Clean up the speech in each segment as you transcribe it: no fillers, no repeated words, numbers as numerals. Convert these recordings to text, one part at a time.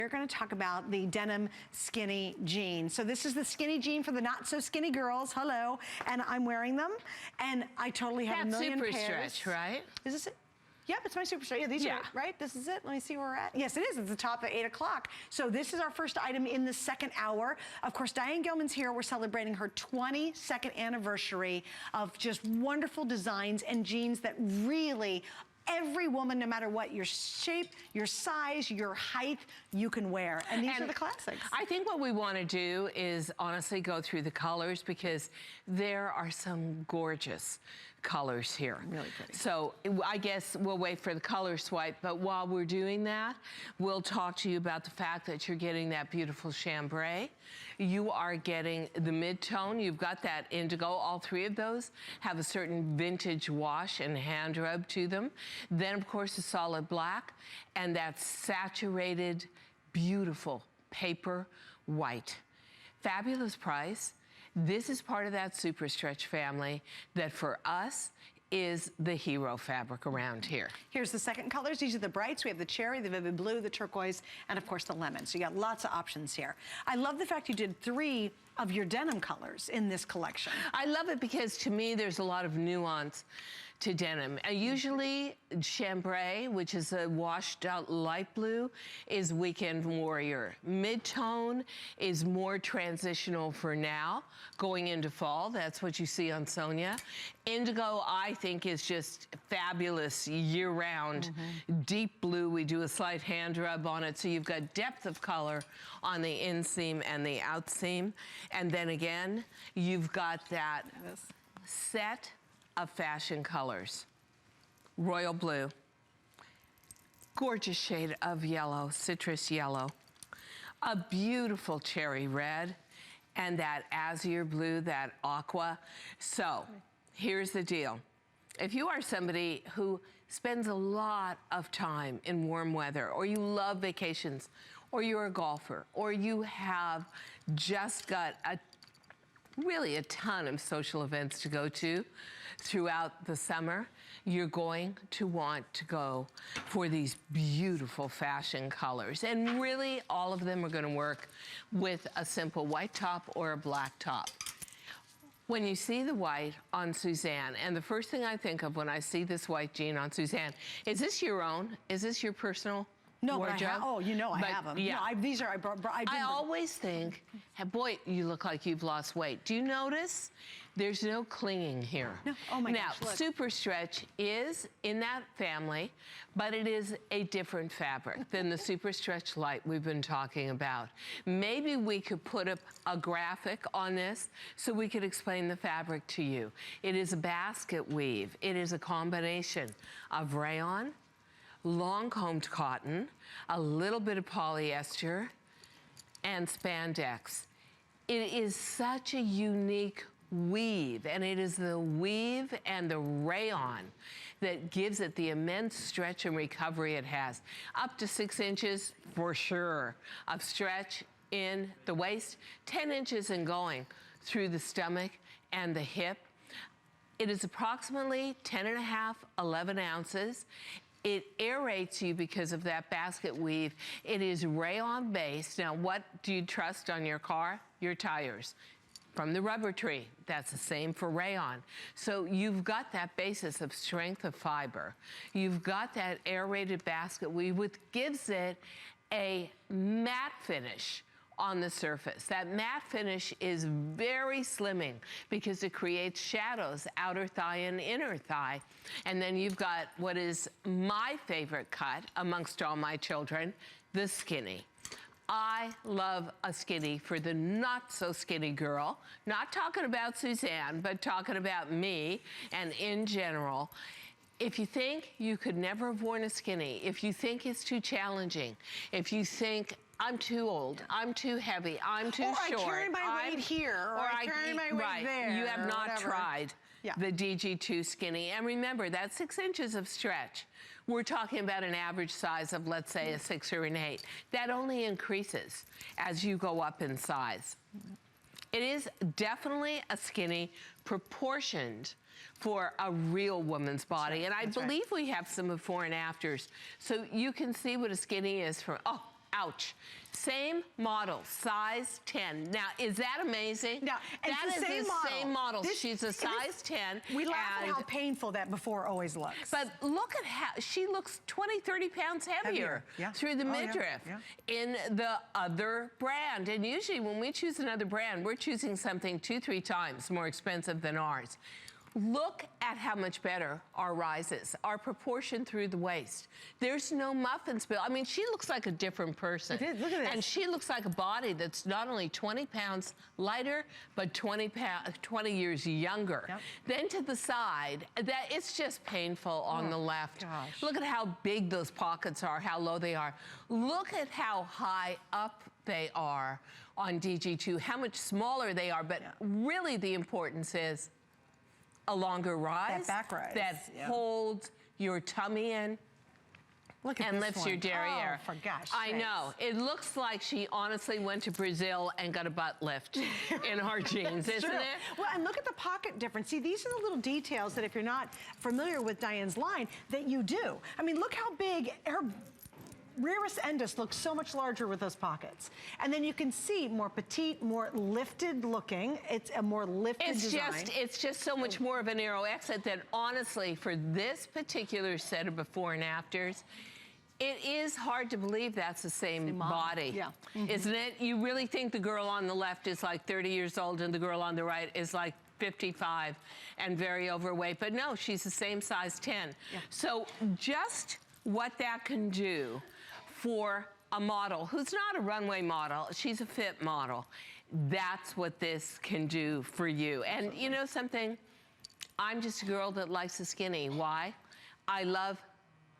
We're going to talk about the denim skinny jean. So this is the skinny jean for the not so skinny girls. Hello. And I'm wearing them. And I totally have a million pairs. That's SuperStretch, right? Is this it? Yep, it's my SuperStretch. Yeah, these are, right? This is it. Let me see where we're at. Yes, it is. It's the top at 8 o'clock. So this is our first item in the second hour. Of course, Diane Gilman's here. We're celebrating her 22nd anniversary of just wonderful designs and jeans that really every woman, no matter what your shape, your size, your height, you can wear. And these are the classics. I think what we want to do is honestly go through the colors because there are some gorgeous colors here. Really pretty. So I guess we'll wait for the color swipe, but while we're doing that, we'll talk to you about the fact that you're getting that beautiful chambray. You are getting the mid-tone. You've got that indigo. All three of those have a certain vintage wash and hand rub to them. Then, of course, the solid black and that saturated, beautiful paper white. Fabulous price. This is part of that SuperStretch family that for us is the hero fabric around here. Here's the second colors. These are the brights. We have the cherry, the vivid blue, the turquoise, and of course the lemon. So you got lots of options here. I love the fact you did 3 of your denim colors in this collection. I love it because to me there's a lot of nuance to denim. Usually chambray, which is a washed out light blue, is weekend warrior. Mid-tone is more transitional for now, going into fall. That's what you see on Sonia. Indigo, I think, is just fabulous year-round. Deep blue, we do a slight hand rub on it, so you've got depth of color on the inseam and the outseam. And then again, you've got that set of fashion colors. Royal blue, gorgeous shade of yellow, citrus yellow, a beautiful cherry red, and that azure blue, that aqua. So here's the deal. If you are somebody who spends a lot of time in warm weather, or you love vacations, or you're a golfer, or you have just got really a ton of social events to go to throughout the summer, you're going to want to go for these beautiful fashion colors. And really, all of them are going to work with a simple white top or a black top. When you see the white on Suzanne, and the first thing I think of when I see this white jean on Suzanne, is this your own? Is this your personal wardrobe? But I have, I have them. Yeah. No, these are, I always think, boy, you look like you've lost weight. Do you notice? There's no clinging here. No. Oh my gosh, look. Now, SuperStretch is in that family, but it is a different fabric than the SuperStretch Light we've been talking about. Maybe we could put up a graphic on this so we could explain the fabric to you. It is a basket weave. It is a combination of rayon, long combed cotton, a little bit of polyester, and spandex. It is such a unique weave, and it is the weave and the rayon that gives it the immense stretch and recovery it has. Up to 6 inches for sure of stretch in the waist, 10 inches and going through the stomach and the hip. It is approximately 10.5, 11 ounces. It aerates you because of that basket weave. It is rayon based. Now, what do you trust on your car? Your tires. From the rubber tree, that's the same for rayon. So you've got that basis of strength of fiber. You've got that aerated basket weave, which gives it a matte finish on the surface. That matte finish is very slimming because it creates shadows, outer thigh and inner thigh. And then you've got what is my favorite cut amongst all my children, the skinny. I love a skinny for the not so skinny girl. Not talking about Suzanne, but talking about me and in general. If you think you could never have worn a skinny, if you think it's too challenging, if you think I'm too old, I'm too heavy, I'm too short. Or I carry my weight here, or I carry my weight there. You have not tried the DG2 skinny. And remember, that's 6 inches of stretch. We're talking about an average size of, let's say, a 6 or an 8. That only increases as you go up in size. It is definitely a skinny proportioned for a real woman's body. And I believe we have some before and afters. So you can see what a skinny is from, Ouch. Same model, size 10. Now, is that amazing? Now, that is the same model. She's a size 10. We laugh at how painful that before always looks. But look at how she looks 20, 30 pounds heavier through the midriff in the other brand. And usually when we choose another brand, we're choosing something 2-3 times more expensive than ours. Look at how much better our rise is, our proportion through the waist. There's no muffin spill. I mean, she looks like a different person. It is. Look at this. And she looks like a body that's not only 20 pounds lighter, but 20 years younger. Yep. Then to the side, it's just painful on the left. Gosh. Look at how big those pockets are, how low they are. Look at how high up they are on DG2, how much smaller they are. But really the importance is a longer rise. That back rise. That holds your tummy in. Look at and this lifts one. your derriere. Oh, for gosh I sakes. know. It looks like she honestly went to Brazil and got a butt lift in her jeans, isn't true. it? Well, and look at the pocket difference. See, these are the little details that if you're not familiar with Diane's line, that you do. I mean, look how big her rearest endus looks so much larger with those pockets. And then you can see more petite, more lifted looking. It's a more lifted design. It's just so much more of a narrow exit that honestly, for this particular set of before and afters, it is hard to believe that's the same body, isn't it? You really think the girl on the left is like 30 years old and the girl on the right is like 55 and very overweight. But no, she's the same size 10. So just what that can do for a model who's not a runway model, she's a fit model. That's what this can do for you. And you know something? I'm just a girl that likes the skinny. Why? I love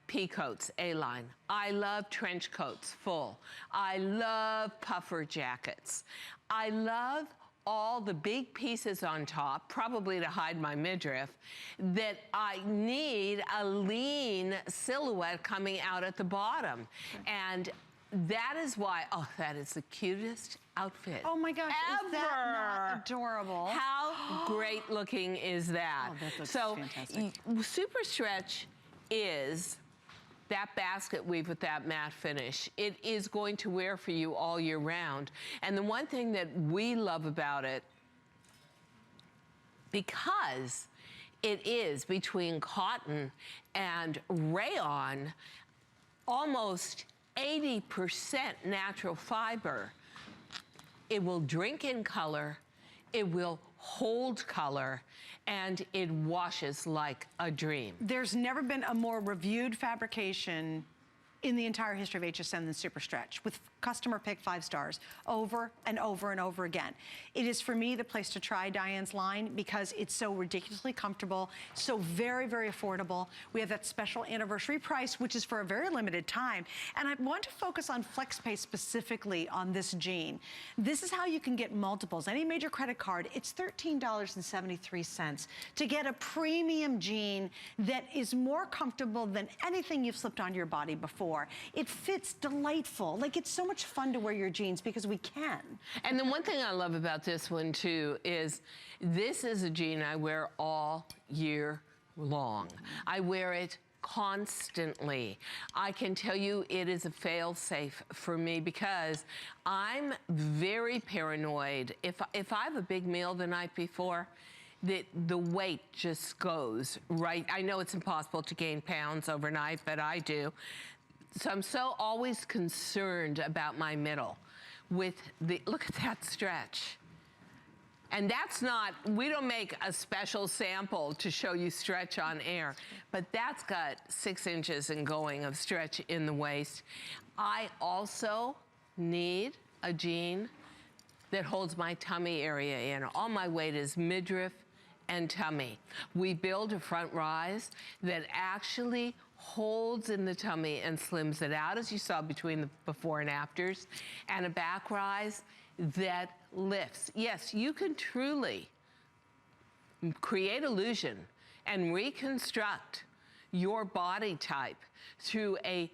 pea coats, A-line. I love trench coats, full. I love puffer jackets. I love all the big pieces on top, probably to hide my midriff, that I need a lean silhouette coming out at the bottom. And that is why, oh, that is the cutest outfit. Oh my gosh, ever. Is that not adorable? How great looking is that? Oh, that looks so, fantastic. SuperStretch is that basket weave with that matte finish. It is going to wear for you all year round. And the one thing that we love about it, because it is between cotton and rayon, almost 80% natural fiber, it will drink in color, it will hold color, and it washes like a dream. There's never been a more reviewed fabrication in the entire history of HSN than SuperStretch, with customer pick 5 stars over and over and over again. It is, for me, the place to try Diane's line because it's so ridiculously comfortable, so very, very affordable. We have that special anniversary price, which is for a very limited time. And I want to focus on FlexPay specifically on this jean. This is how you can get multiples. Any major credit card, it's $13.73 to get a premium jean that is more comfortable than anything you've slipped onto your body before. It fits delightful. Like, it's so much fun to wear your jeans because we can. And the one thing I love about this one too is this is a jean I wear all year long. I wear it constantly. I can tell you it is a fail-safe for me because I'm very paranoid. If I have a big meal the night before, the weight just goes right. I know it's impossible to gain pounds overnight, but I do. So I'm so always concerned about my middle with look at that stretch. And that's not, we don't make a special sample to show you stretch on air, but that's got 6 inches and going of stretch in the waist. I also need a jean that holds my tummy area in. All my weight is midriff and tummy. We build a front rise that actually holds in the tummy and slims it out, as you saw between the before and afters, and a back rise that lifts. Yes, you can truly create illusion and reconstruct your body type through a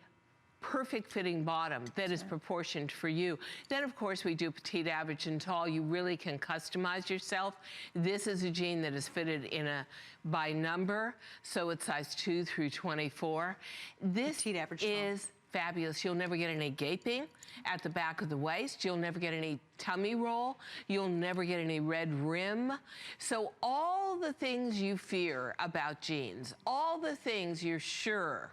perfect fitting bottom that is proportioned for you. Then of course we do petite, average, and tall. You really can customize yourself. This is a jean that is fitted in by number, so it's size 2 through 24. This petite, average, is fabulous. You'll never get any gaping at the back of the waist. You'll never get any tummy roll. You'll never get any red rim. So all the things you fear about jeans, all the things you're sure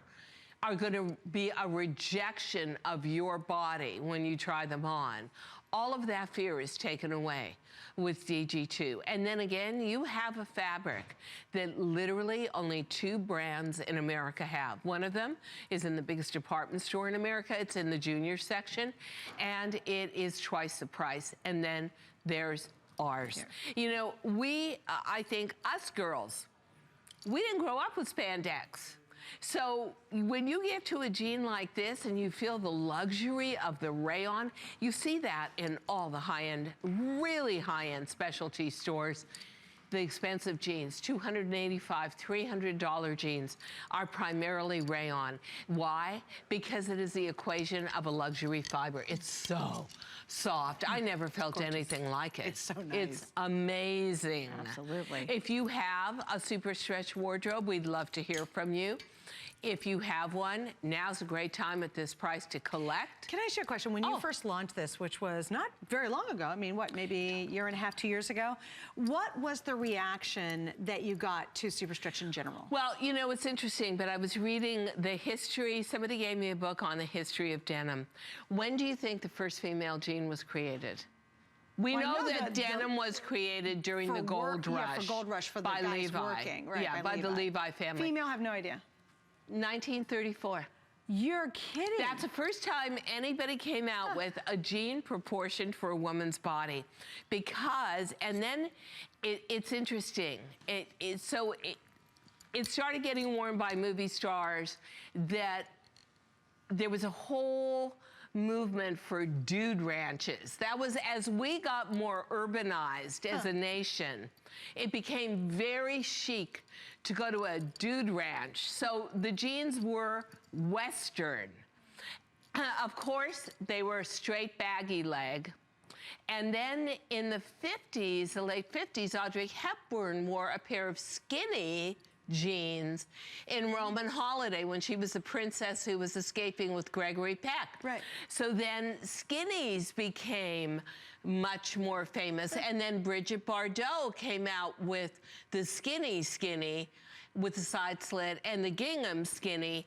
are going to be a rejection of your body when you try them on, all of that fear is taken away with DG2. And then again, you have a fabric that literally only 2 brands in America have. One of them is in the biggest department store in America. It's in the junior section, and it is twice the price. And then there's ours. Here. You know, I think us girls, we didn't grow up with spandex. So when you get to a jean like this and you feel the luxury of the rayon, you see that in all the high-end, really high-end specialty stores. The expensive jeans, $285, $300 jeans, are primarily rayon. Why? Because it is the equation of a luxury fiber. It's so soft. I never felt anything like it. It's so nice. It's amazing. Absolutely. If you have a SuperStretch wardrobe, we'd love to hear from you. If you have one, now's a great time at this price to collect. Can I ask you a question? When you first launched this, which was not very long ago, I mean, what, maybe a year and a half, 2 years ago, what was the reaction that you got to SuperStretch in general? Well, you know, it's interesting, but I was reading the history. Somebody gave me a book on the history of denim. When do you think the first female jean was created? We know that denim was created during the Gold Rush. Yeah, for Gold Rush, for the guys Levi. working. Right, yeah, by the Levi family. Female, have no idea. 1934. You're kidding. That's the first time anybody came out with a jean proportioned for a woman's body. Because, and then it's interesting. It started getting worn by movie stars that there was a whole movement for dude ranches. That was, as we got more urbanized as a nation, it became very chic to go to a dude ranch. So the jeans were Western. Of course, they were a straight baggy leg. And then in the 50s, the late 50s, Audrey Hepburn wore a pair of skinny jeans in Roman Holiday when she was the princess who was escaping with Gregory Peck. Right. So then skinnies became much more famous. And then Brigitte Bardot came out with the skinny with the side slit and the gingham skinny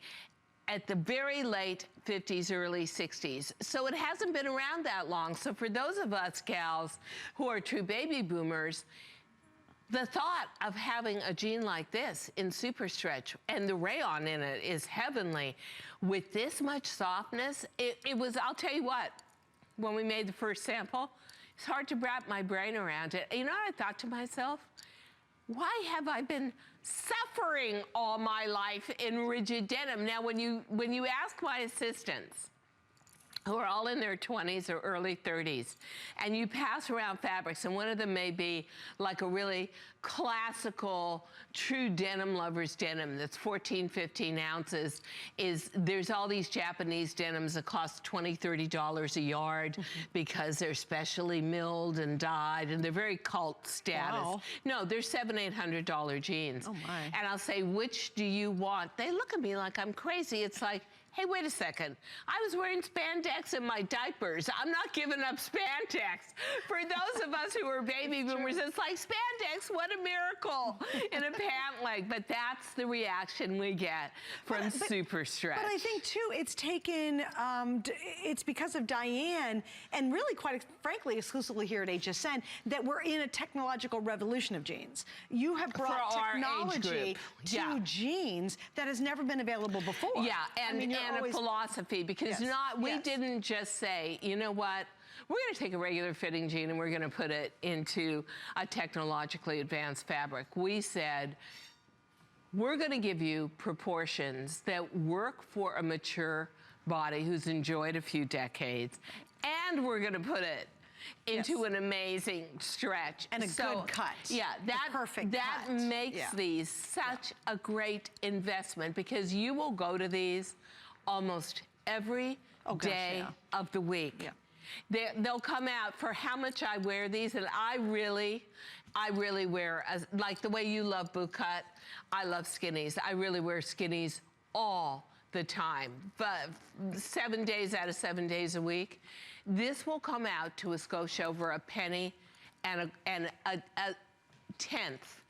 at the very late 50s, early 60s. So it hasn't been around that long. So for those of us gals who are true baby boomers, the thought of having a jean like this in SuperStretch, and the rayon in it is heavenly, with this much softness, it was, I'll tell you what, when we made the first sample, it's hard to wrap my brain around it. You know what I thought to myself? Why have I been suffering all my life in rigid denim? Now, when you ask my assistants, who are all in their 20s or early 30s, and you pass around fabrics, and one of them may be like a really classical, true denim lover's denim that's 14, 15 ounces, there's all these Japanese denims that cost $20, $30 a yard because they're specially milled and dyed, and they're very cult status. Wow. No, they're $700, $800 jeans. Oh my. And I'll say, which do you want? They look at me like I'm crazy. It's like, hey, wait a second. I was wearing spandex in my diapers. I'm not giving up spandex. For those of us who are baby boomers, it's like spandex, what a miracle in a pant leg. But that's the reaction we get from SuperStretch. But I think, too, it's taken, it's because of Diane, and really, quite frankly, exclusively here at HSN, that we're in a technological revolution of jeans. You have brought technology to jeans that has never been available before. Yeah, and, I mean, and a philosophy, because we didn't just say, you know what, we're going to take a regular fitting jean and we're going to put it into a technologically advanced fabric. We said, we're going to give you proportions that work for a mature body who's enjoyed a few decades, and we're going to put it into an amazing stretch. And a good cut. Yeah, that makes these such a great investment, because you will go to these almost every day of the week. Yeah. They'll come out for how much I wear these, and I really wear, like the way you love boot cut, I love skinnies. I really wear skinnies all the time, but 7 days out of 7 days a week, this will come out to a skosh over a penny and a tenth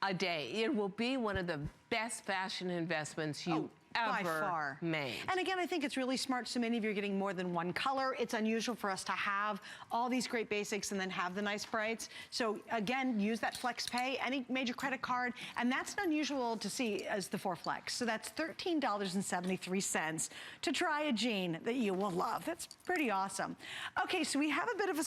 a day. It will be one of the best fashion investments you ever made. And again, I think it's really smart. So many of you are getting more than one color. It's unusual for us to have all these great basics and then have the nice brights. So again, use that flex pay, any major credit card, and that's unusual to see as the 4 flex. So that's $13.73 to try a jean that you will love. That's pretty awesome. Okay, so we have a bit of a